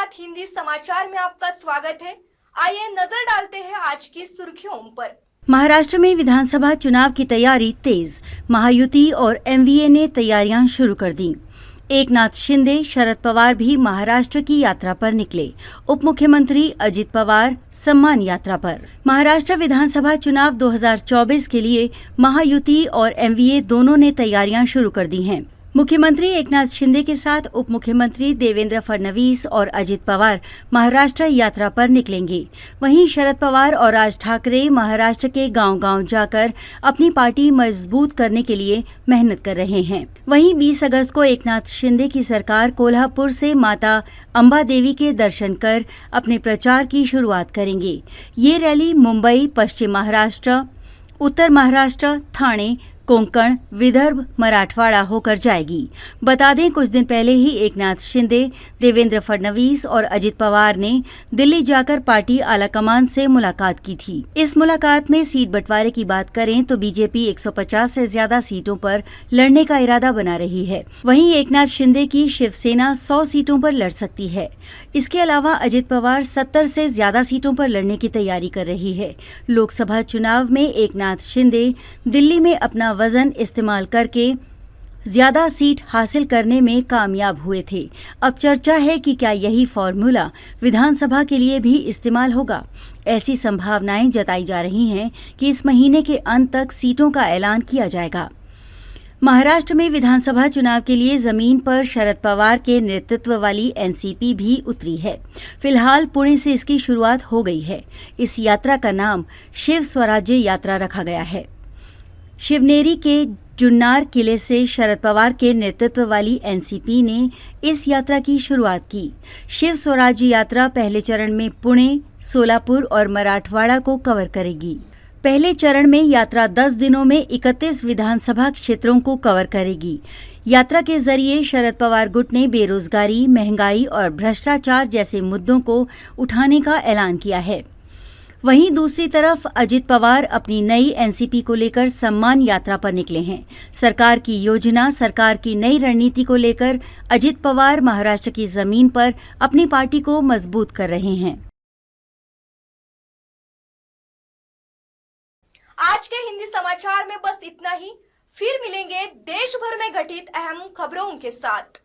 तक हिंदी समाचार में आपका स्वागत है। आइए नजर डालते हैं आज की सुर्खियों पर। महाराष्ट्र में विधानसभा चुनाव की तैयारी तेज। महायुति और एमवीए ने तैयारियां शुरू कर दी। एकनाथ शिंदे, शरद पवार भी महाराष्ट्र की यात्रा पर निकले। उप मुख्यमंत्री अजित पवार सम्मान यात्रा पर। महाराष्ट्र विधानसभा चुनाव 2024 के लिए महायुति और एमवीए दोनों ने तैयारियां शुरू कर दी हैं। मुख्यमंत्री एकनाथ शिंदे के साथ उप मुख्यमंत्री देवेंद्र फडणवीस और अजित पवार महाराष्ट्र यात्रा पर निकलेंगे। वहीं शरद पवार और राज ठाकरे महाराष्ट्र के गांव-गांव जाकर अपनी पार्टी मजबूत करने के लिए मेहनत कर रहे हैं। वहीं 20 अगस्त को एकनाथ शिंदे की सरकार कोल्हापुर से माता अंबा देवी के दर्शन कर अपने प्रचार की शुरुआत करेंगे। ये रैली मुंबई, पश्चिम महाराष्ट्र, उत्तर महाराष्ट्र, ठाणे, कोंकण, विदर्भ, मराठवाड़ा होकर जाएगी। बता दें, कुछ दिन पहले ही एकनाथ शिंदे, देवेंद्र फडणवीस और अजित पवार ने दिल्ली जाकर पार्टी आलाकमान से मुलाकात की थी। इस मुलाकात में सीट बंटवारे की बात करें तो बीजेपी 150 से ज्यादा सीटों पर लड़ने का इरादा बना रही है। वहीं एकनाथ शिंदे की शिवसेना 100 सीटों पर लड़ सकती है। इसके अलावा अजित पवार 70 से ज्यादा सीटों पर लड़ने की तैयारी कर रही है। लोकसभा चुनाव में एकनाथ शिंदे दिल्ली में अपना वजन इस्तेमाल करके ज्यादा सीट हासिल करने में कामयाब हुए थे। अब चर्चा है कि क्या यही फॉर्मूला विधानसभा के लिए भी इस्तेमाल होगा। ऐसी संभावनाएं जताई जा रही हैं कि इस महीने के अंत तक सीटों का ऐलान किया जाएगा। महाराष्ट्र में विधानसभा चुनाव के लिए जमीन पर शरद पवार के नेतृत्व वाली एनसीपी भी उतरी है। फिलहाल पुणे से इसकी शुरुआत हो गई है। इस यात्रा का नाम शिव स्वराज्य यात्रा रखा गया है। शिवनेरी के जुन्नार किले से शरद पवार के नेतृत्व वाली एनसीपी ने इस यात्रा की शुरुआत की। शिव स्वराज्य यात्रा पहले चरण में पुणे, सोलापुर और मराठवाड़ा को कवर करेगी। पहले चरण में यात्रा 10 दिनों में 31 विधानसभा क्षेत्रों को कवर करेगी। यात्रा के जरिए शरद पवार गुट ने बेरोजगारी, महंगाई और भ्रष्टाचार जैसे मुद्दों को उठाने का ऐलान किया है। वहीं दूसरी तरफ अजित पवार अपनी नई एनसीपी को लेकर सम्मान यात्रा पर निकले हैं। सरकार की योजना, सरकार की नई रणनीति को लेकर अजित पवार महाराष्ट्र की जमीन पर अपनी पार्टी को मजबूत कर रहे हैं। आज के हिंदी समाचार में बस इतना ही। फिर मिलेंगे देश भर में घटित अहम खबरों के साथ।